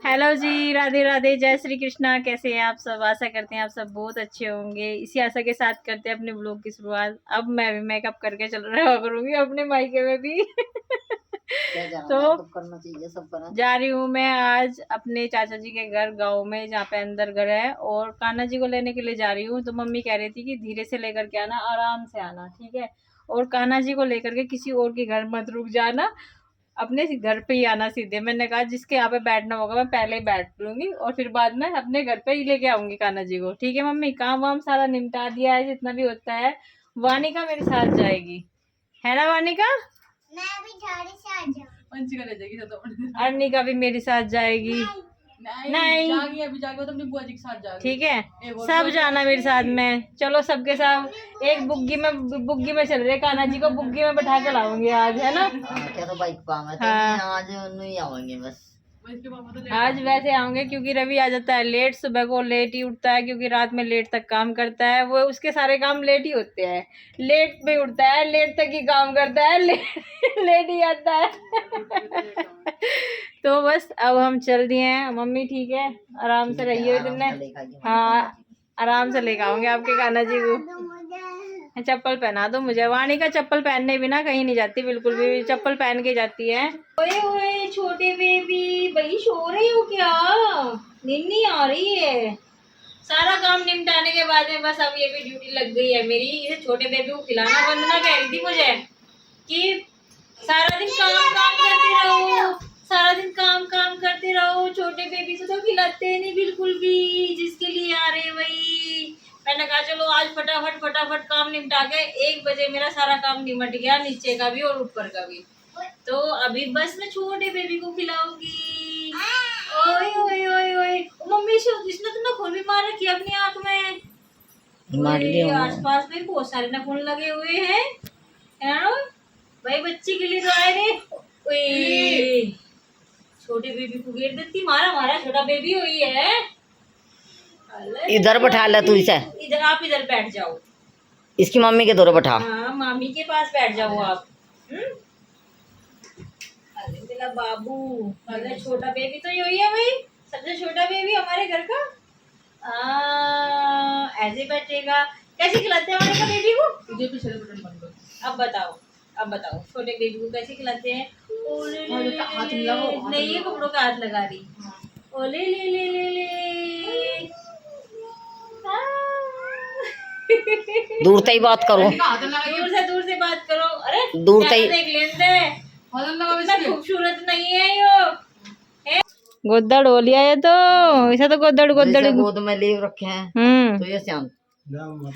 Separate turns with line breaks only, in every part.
Hello जी, राधे राधे, जय श्री कृष्णा। कैसे हैं आप सब? आशा करते हैं आप सब बहुत अच्छे होंगे। इसी आशा के साथ करते हैं अपने ब्लॉग की शुरुआत। अब मैं भी मेकअप करके चल रहा करूंगी अपने मायके में भी। तो
करना चाहिए, सब करना।
जा रही हूँ मैं आज अपने चाचा जी के घर गांव में, जहाँ पे अंदर घर है, और कान्हा जी को लेने के लिए जा रही हूँ। तो मम्मी कह रही थी कि धीरे से लेकर के आना, आराम से आना, ठीक है। और कान्हा जी को लेकर के किसी और के घर मत रुक जाना, अपने घर पे ही आना सीधे। मैंने कहा जिसके यहाँ पे बैठना होगा मैं पहले ही बैठ लूंगी और फिर बाद में अपने घर पे ही लेके आऊंगी कान्हा जी को। ठीक है मम्मी, काम वाम सारा निपटा दिया है जितना भी होता है। वानिका मेरे साथ जाएगी, है ना वानिका?
मैं भी झाड़ी से आ जाऊँ।
ले जाएगी, अर्निका भी मेरे साथ जाएगी। नहीं
जाएगी, अभी जाके तो अपनी बुआ जी के साथ जाएगी।
ठीक है, सब जाना मेरे साथ में। चलो सबके साथ एक बुग्गी में चल रहे। कान्हा जी को बुग्गी में बैठा के लाऊंगी आज, है ना?
क्या तो बाइक पाऊंगा
हाँ।
आज नहीं आवेंगे बस।
आज वैसे आऊंगे क्योंकि रवि आ जाता है लेट, सुबह को लेट ही उठता है क्योंकि रात में लेट तक काम करता है। वो उसके सारे काम लेट ही होते हैं। लेट में उठता है, लेट तक ही काम करता है, लेट ही आता है। तो बस अब हम चल दिए हैं। मम्मी ठीक है, आराम से रहिए इतने। हाँ, आराम से लेकर आऊंगे आपके कान्हा जी को। चप्पल पहना दो मुझे। वाणी का चप्पल पहनने बिना कहीं नहीं जाती, बिल्कुल भी चप्पल पहन के जाती है। ओए ओए छोटे बेबी, भाई सो रही हो क्या? नींद नहीं आ रही है? सारा काम निपटाने के बाद में बस अब ये भी ड्यूटी लग गई है मेरी। ये छोटे बेबी को खिलाना। वंदना कह रही थी मुझे कि सारा दिन काम काम करते रहो, सारा दिन काम काम करते रहो, छोटे बेबी को तो खिलाते नहीं बिल्कुल भी, जिसके लिए आ रहे वही। मैंने कहा चलो आज फटाफट फटाफट काम निपटा के 1 बजे मेरा सारा काम निपट गया, नीचे का भी और ऊपर का भी। तो अभी बस मैं छोटे बेबी को खिलाऊंगी। ओए ओए ओए ओए, मम्मी इसने तो नाखून भी मार रखी है अपनी आंख में।
मार लिया
आसपास में बहुत सारे नाखून लगे हुए हैं, है ना भाई? बच्ची के लिए तो आए रे। ओए छोटे बेबी को गिर देती, मारा मारा छोटा बेबी हुई है।
इधर बैठा ले तू इसे।
इधर आप इधर बैठ जाओ,
इसकी मम्मी के दौरे बैठा।
हाँ मामी के पास बैठ जाओ आप। अरे मेरा बाबू, अरे छोटा बेबी तो यही है भाई, सबसे छोटा बेबी हमारे घर का। ऐसे बैठेगा। कैसे खिलाते हैं हमारे का बेबी को?
तुझे पीछे से बटन बंद कर।
अब बताओ, अब बताओ छोटे बेबी को कैसे खिलाते हैं?
हाथ लगाओ,
नहीं ये कपड़ों का हाथ लगा रही। ओले ले ले ले ले।
दूर से ही बात करो,
हाथ लगा,
दूर से बात करो। अरे
दूर से ही।
देख लेते हैं,
हाथ लगा
इतना खूबसूरत नहीं है यो। गोदड़ हो लिया ये तो, इसे तो गोदड़ गोदड़
गोद में ले रखे हैं तो ये शांत।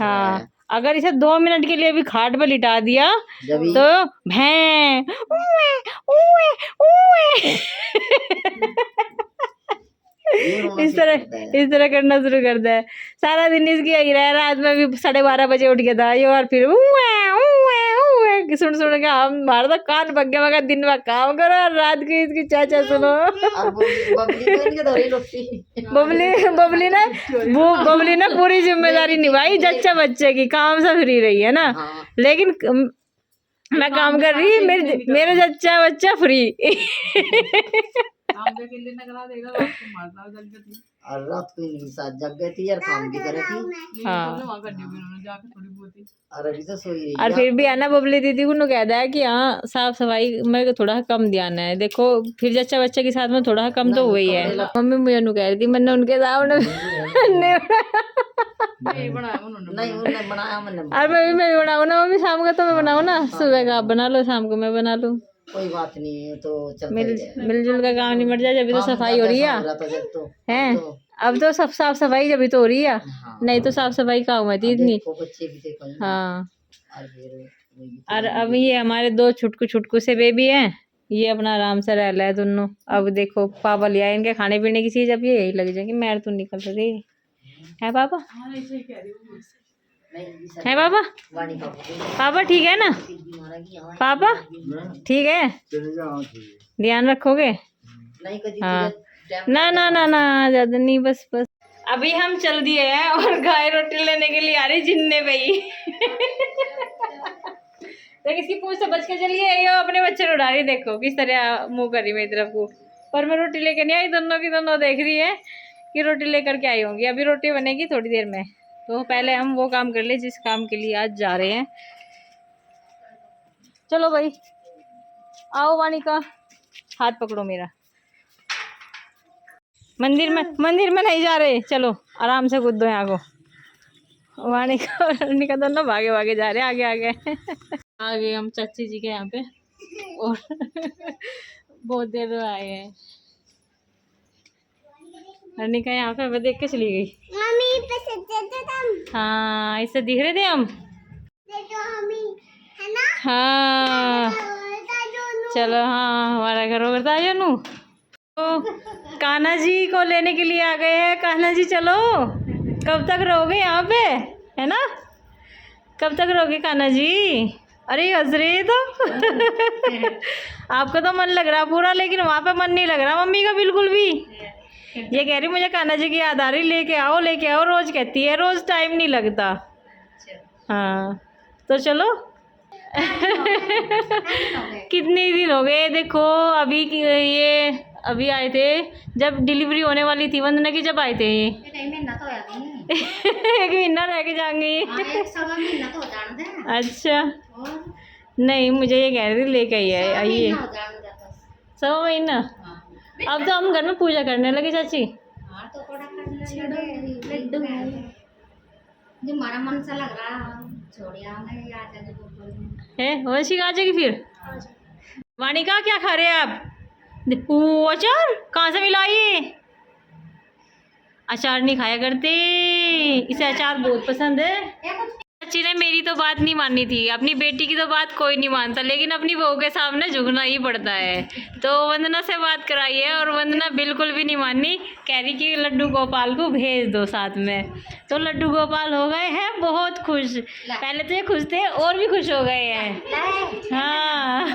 हाँ, अगर इसे 2 मिनट के लिए भी खाट पे लिटा दिया तो भैं उए, उए, उए। इस तरह करना शुरू करता है। सारा दिन इसकी यही रहा। रात में भी 12:30 बजे उठ गया था ये, और फिर सुन सुन के हमारा तो कान पक गया। मगर दिन में काम करो और रात की इसकी चाचा सुनो। बबली ना पूरी जिम्मेदारी निभाई जच्चा बच्चे की, काम से फ्री रही है ना। लेकिन मैं काम कर रही, मेरे जच्चा बच्चा फ्री।
रात को इनके साथ जग गई थी यार, काम भी करे थी।
हाँ,
और अभी तो सोई रही
और फिर भी है ना बबली दीदी को कह दिया कि हाँ साफ सफाई में थोड़ा कम ध्यान है। देखो फिर जच्चा बच्चे के साथ में थोड़ा कम तो हुई है। मम्मी मुझे कह रही थी, मैंने उनके सामने
नहीं बनाया मैंने।
और मैं भी बनाऊँ ना मम्मी, शाम का तो मैं बनाऊँ ना, सुबह का आप बना लो, शाम को मैं बना लूँ।
कोई बात नहीं है तो
मिलजुल का काम निपट जाए। जब तो सफाई हो रही है अब तो सब साफ सफाई जब तो हो रही है। नहीं तो साफ सफाई कहाँ हुई थी इतनी। हाँ, और अब ये हमारे 2 छुटकू छुटकू से बेबी हैं, ये अपना आराम से रह रहा है दोनों। अब देखो पापा लिया इनके खाने पीने की चीज, अब ये यही लग जाएगी। मैर तो निकल रही है पापा, है पापा? पापा ठीक है ना? पापा ठीक है, ध्यान रखोगे? हाँ, ना ना ना ना ज्यादा नहीं, बस बस। अभी हम चल दिए हैं और गाय रोटी लेने के लिए आ रही जिन्ने भाई। तो किसकी पूछ से बच के चलिए, ये अपने बच्चे उड़ा रही, देखो किस तरह मुंह करी मेरी तरफ को। पर मैं रोटी लेकर नहीं आई, दोनों की दोनों देख रही है कि रोटी लेकर के आई होंगी। अभी रोटी बनेगी थोड़ी देर में, तो पहले हम वो काम कर ले जिस काम के लिए आज जा रहे हैं। चलो भाई आओ वानिका, हाथ पकड़ो मेरा। मंदिर में नहीं जा रहे, चलो आराम से कूद दो यहाँ को। वानिका और वानिका दोनों भागे भागे जा रहे हैं आगे आगे। आ गए हम चाची जी के यहाँ पे और बहुत देर में आए हैं। वानिका यहाँ पे हमें देख के चली गई।
मम्मी पे सच्चे तुम
हाँ इससे दिख रहे थे हम।
देखो मम्मी है ना।
हाँ चलो, हाँ हमारा घर होता है जानू। तो कान्हा जी को लेने के लिए आ गए हैं। कान्हा जी चलो, कब तक रहोगे यहाँ पे, है ना? कब तक रहोगे कान्हा जी? अरे हंस रही तो आपको तो मन लग रहा पूरा, लेकिन वहाँ पे मन नहीं लग रहा मम्मी का बिल्कुल भी। ये कह रही मुझे कान्हा जी की याद आ रही, लेके आओ लेके आओ, रोज कहती है, रोज टाइम नहीं लगता। हाँ तो चलो। कितने दिन हो गए देखो, अभी ये अभी आए थे जब डिलीवरी होने वाली थी वंदना की, जब आए थे ये। एक महीना रह के जाएंगे। अच्छा नहीं, मुझे ये कह रही थी लेके आइए सवा महीना। अब तो हम घर में पूजा करने लगे चाची।
जो हमारा मन सा लग रहा
है वैसी आ जाएगी फिर। वानिका क्या खा रहे हैं आप? अचार कहाँ से मिला ये? अचार नहीं खाया करते, इसे अचार बहुत पसंद है। चाची ने मेरी तो बात नहीं माननी थी, अपनी बेटी की तो बात कोई नहीं मानता, लेकिन अपनी बहू के सामने झुकना ही पड़ता है। तो वंदना से बात कराई है और वंदना बिल्कुल भी नहीं मानी, कह रही कि लड्डू गोपाल को भेज दो साथ में। तो लड्डू गोपाल हो गए हैं बहुत खुश। पहले तो ये खुश थे और भी खुश हो गए हैं। हाँ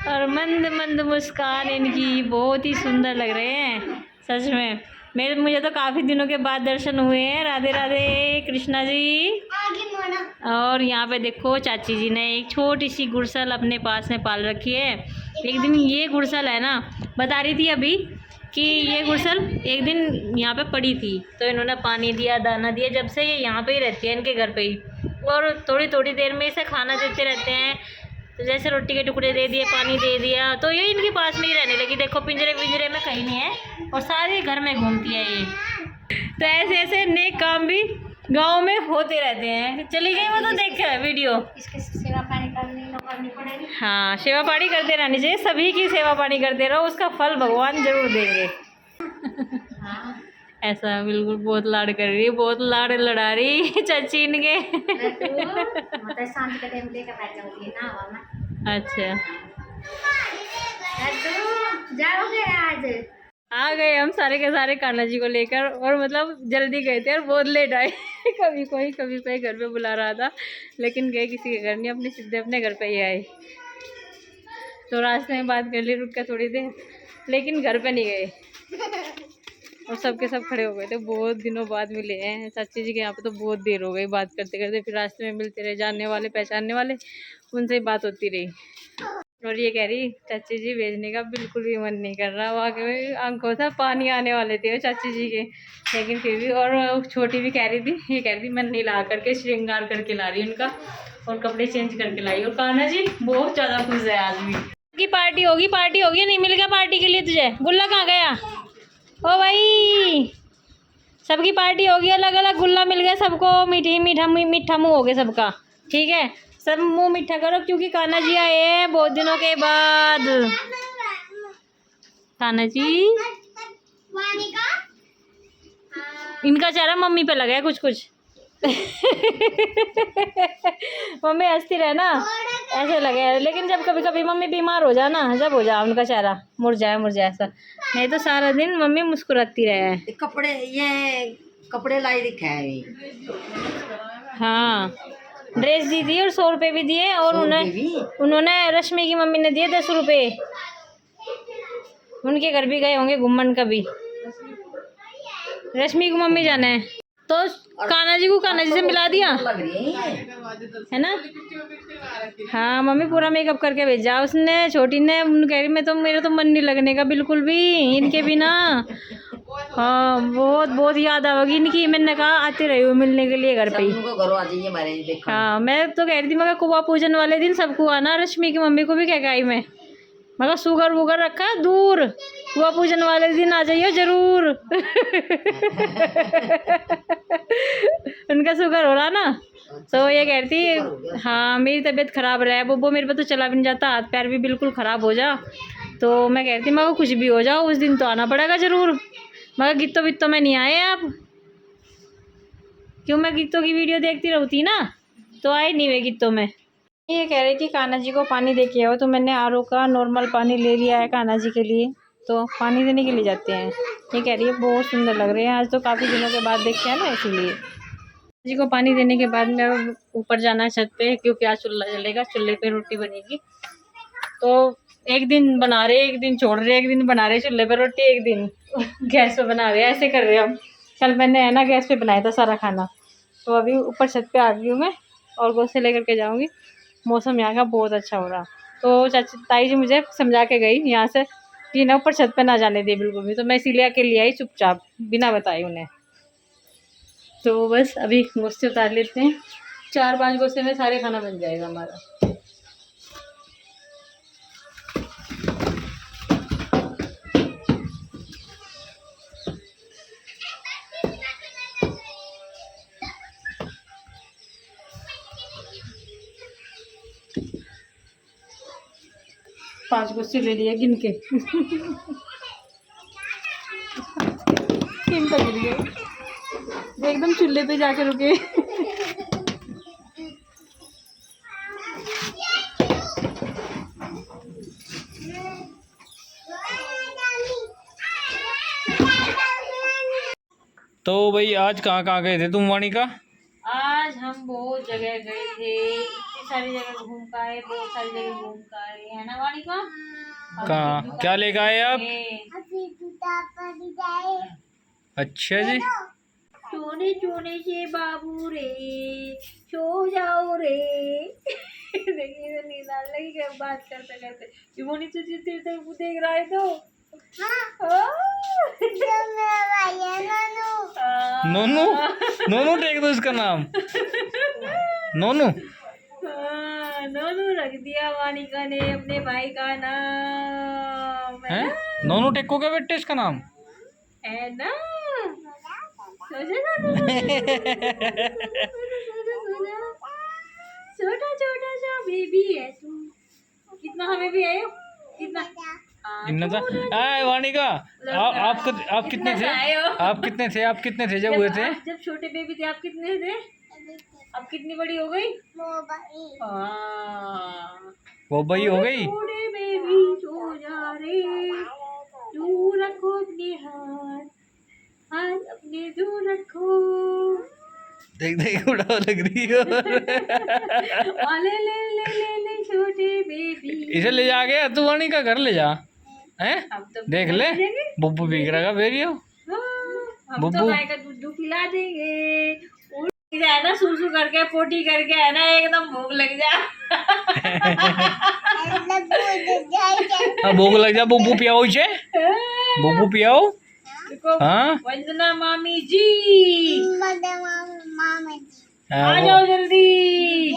और मंद मंद मुस्कान इनकी बहुत ही सुंदर लग रहे हैं सच में। मुझे तो काफ़ी दिनों के बाद दर्शन हुए हैं। राधे राधे कृष्णा जी। और यहाँ पे देखो चाची जी ने एक छोटी सी गुड़सल अपने पास में पाल रखी है। एक दिन ये गुड़सल है ना, बता रही थी अभी कि ये गुड़सल एक दिन यहाँ पे पड़ी थी, तो इन्होंने पानी दिया, दाना दिया, जब से ये यहाँ पे ही रहती है इनके घर पे ही, और थोड़ी थोड़ी देर में इसे खाना देते रहते हैं। तो जैसे रोटी के टुकड़े दे दिए, पानी दे दिया, तो ये इनके पास में ही रहने लगी। देखो पिंजरे पिंजरे में कहीं नहीं है और सारे घर में घूमती है ये। तो ऐसे ऐसे नेक काम भी गांव में होते रहते हैं। चली गई वो तो देख के वीडियो।
इसके सेवा पानी करनी पड़ेगी।
हाँ सेवा पानी करते रहनी चाहिए, सभी की सेवा पानी करते रहो, उसका फल भगवान जरूर देंगे। ऐसा बिल्कुल बहुत लाड कर रही है, बहुत लाड लड़ा रही चाची इनके। अच्छा
जाओगे आज?
आ गए हम सारे के सारे कान्हा जी को लेकर, और मतलब जल्दी गए थे और बहुत लेट आए। कभी कोई घर पे बुला रहा था, लेकिन गए किसी के घर नहीं, अपने सीधे अपने घर पे ही आए। तो रास्ते में बात कर ली रुक कर थोड़ी देर, लेकिन घर पे नहीं गए और सबके सब खड़े हो गए थे। बहुत दिनों बाद मिले हैं चाची जी के यहाँ पे, तो बहुत देर हो गई बात करते करते। फिर रास्ते में मिलते रहे, जानने वाले पहचानने वाले, उनसे बात होती रही। और ये कह रही चाची जी भेजने का बिल्कुल भी मन नहीं कर रहा, वहाँ के आंखों से पानी आने वाले थे चाची जी के, लेकिन फिर भी। और छोटी भी कह रही थी, ये कह रही थी मैं नहला करके श्रृंगार करके ला रही उनका, और कपड़े चेंज करके लाई। और कान्हा जी बहुत ज़्यादा खुश है आज भी। की पार्टी होगी नहीं मिल गया पार्टी के लिए तुझे? गुल्ला कहाँ गया? ओ भाई सबकी पार्टी होगी, अलग अलग गुल्ला मिल गया सबको, मीठा मुँह हो गया सबका। ठीक है सब मुंह मीठा करो, क्योंकि कान्हा जी आए हैं बहुत दिनों के बाद। कान्हा जी इनका चेहरा मम्मी पे लगा है कुछ कुछ। मम्मी हंसती रहे ना ऐसे लगे, लेकिन जब कभी कभी मम्मी बीमार हो जाए ना, जब हो जाए उनका चेहरा मुरझाए ऐसा, नहीं तो सारा दिन मम्मी मुस्कुराती रहे।
कपड़े लाई दिखे है।
हाँ ड्रेस दी थी और 100 रुपये भी दिए, और उन्होंने रश्मि की मम्मी ने दिए 10 रुपये। उनके घर भी गए होंगे घूमन कभी, रश्मि की मम्मी जाना है तो कान्हा जी को कान्हा जी से मिला दिया है ना। हाँ मम्मी पूरा मेकअप करके भेजा उसने, छोटी ने। कह रही मैं तो, मेरा तो मन नहीं लगने का बिल्कुल भी इनके बिना। हाँ बहुत बहुत याद आवेगी इनकी। मैंने कहा आती रही हूँ मिलने के लिए घर पे ही।
सबको घरों आ जाइए हमारे देखो।
हाँ मैं तो कह रही थी, मगर कुआ पूजन वाले दिन सबको आना। रश्मि की मम्मी को भी कह के आई मैं, मगर शुगर वुगर रखा है दूर, कुआ पूजन वाले दिन आ जाइए जरूर। उनका शुगर हो रहा ना, तो ये कह रही थी हाँ मेरी तबीयत खराब रहा है वो, मेरे पे तो चला भी नहीं जाता, हाथ पैर भी बिल्कुल ख़राब हो जा। तो मैं कह रही थी मगर कुछ भी हो जाओ उस दिन तो आना पड़ेगा ज़रूर। मगर गीतों वित्तों में नहीं आए आप, क्यों मैं गीतों की वीडियो देखती रहती ना, तो आए नहीं वे गीतों में। ये कह रही थी कान्हा जी को पानी दे के आओ, तो मैंने आरओ का नॉर्मल पानी ले लिया है कान्हा जी के लिए, तो पानी देने के लिए जाते हैं। ये कह रही है बहुत सुंदर लग रहे हैं आज तो, काफ़ी दिनों के बाद देखते हैं ना इसीलिए। जी को पानी देने के बाद मैं ऊपर जाना है छत पे, क्योंकि आज चूल्हा जलेगा, चूल्हे पे रोटी बनेगी। तो एक दिन बना रहे एक दिन छोड़ रहे, एक दिन बना रहे चूल्हे पे रोटी, एक दिन गैस पे बना रहे, ऐसे कर रहे हम। कल मैंने है ना गैस पे बनाया था सारा खाना, तो अभी ऊपर छत पे आ गई हूँ मैं, और गोश्त लेकर के जाऊँगी। मौसम यहाँ का बहुत अच्छा हो रहा, तो चाची ताई जी मुझे समझा के गई यहाँ से कि ना ऊपर छत पे ना जाने दे बिल्कुल भी, तो मैं इसीलिए अकेले आई चुपचाप बिना बताए उन्हें। तो बस अभी गोश्ते उतार लेते हैं, 4-5 गोश्ते में सारे खाना बन जाएगा हमारा। पांच गोश्ते ले लिए गिन के। टीम तक गिर गए, एकदम चूल्हे पे जाके रुके।
तो भाई आज कहाँ कहाँ गए थे तुम वाणी का?
आज हम बहुत जगह गए थे, इतनी सारी जगह घूम के आए, बहुत सारी जगह घूम के आए, है ना वाणी का?
कहाँ क्या लेके आए आप? अच्छा जी।
सोने सोने से बाबू रे सो जाओ रे। देखिए नींद आने लगी क्या बात करते करते। युवनी तुझे तेरे देख रहा है तो
नोनू नोनू टेक दो इसका नाम, नोनू।
नोनू रख दिया वानिका ने अपने भाई का नाम,
है नोनू टेको क्या बेटे इसका नाम
है ना? छोटा छोटा सा बेबी है तू, कितना हमें भी आयो कितना
इतना था। आए वाणी का आप कितने थे? आप कितने थे? आप कितने थे जब हुए थे?
जब छोटे बेबी थे आप कितने थे? अब कितनी बड़ी हो गई?
वो बड़ी हो गई।
छोटे बेबी सो जा रे, दूर रखो अपने हाथ, हाथ अपने दूर रखो।
देख देख उड़ा लग रही है।
ले ले ले ले ले छोटे बेबी।
इसे ले जा के तू वाणी का घर ले जा, हैं?
हम तो
देख ले बुब्बू भीग रहा है बेरियो।
हम तो गाय का दूध पिला देंगे, उठ जाए ना सूसू करके पोटी करके, है ना एकदम भूख लग जाए।
भूख लग जा बुब्बू पियाओ इसे, बुब्बू पियाओ। हाँ
वंदना मामी जी आ जाओ जल्दी।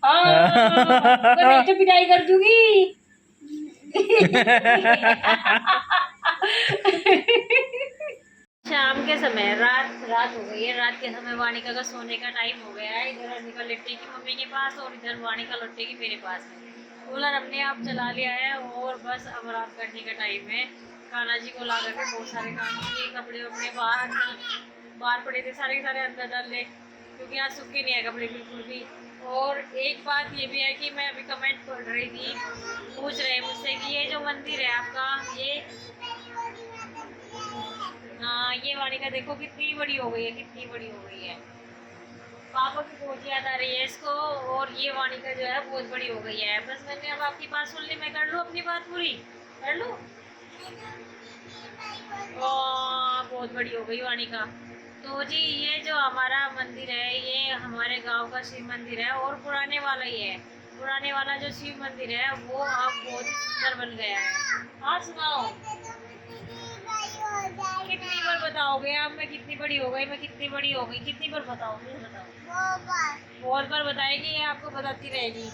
हाँ तो पिटाई कर दूंगी। शाम के समय रात हो गई है, रात के समय वानिका का सोने का टाइम हो गया है। इधर निकल लेटेगी मम्मी के पास और इधर वानिका लौटेगी मेरे पास में। कूलर अपने आप चला लिया है और बस अब आराम करने का टाइम है। कान्हा जी को ला करके बहुत सारे काम किए, कपड़े वपड़े बाहर पड़े थे सारे के सारे अंदर डाल ले, क्योंकि यहाँ सूखे नहीं है कपड़े बिल्कुल भी। और एक बात ये भी है कि मैं अभी कमेंट पढ़ रही थी, पूछ रहे मुझसे कि ये जो मंदिर है आपका, ये वानिका देखो कितनी बड़ी हो गई है, कितनी बड़ी हो गई है। पापा की बहुत याद आ रही है इसको, और ये वानिका जो है बहुत बड़ी हो गई है। बस मैंने अब आपकी बात सुन ली, मैं कर लूँ अपनी बात पूरी, कर लूँ। बहुत बड़ी हो गई वानिका। तो तो जी ये जो हमारा मंदिर है ये हमारे गांव का शिव मंदिर है और पुराने वाला ही है। पुराने वाला जो शिव मंदिर है वो अब बहुत ही सुंदर बन गया है। हाँ सुनाओ, कितनी बार बताओगे आप? मैं कितनी बड़ी हो गई, मैं कितनी बड़ी हो गई, कितनी बार बताओगे? बताओ। बहुत बार बताएगी, ये आपको बताती रहेगी।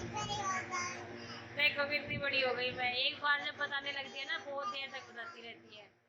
देखो कितनी बड़ी हो गई मैं, एक बार जब बताने लगती है ना बहुत देर तक बताती रहती है।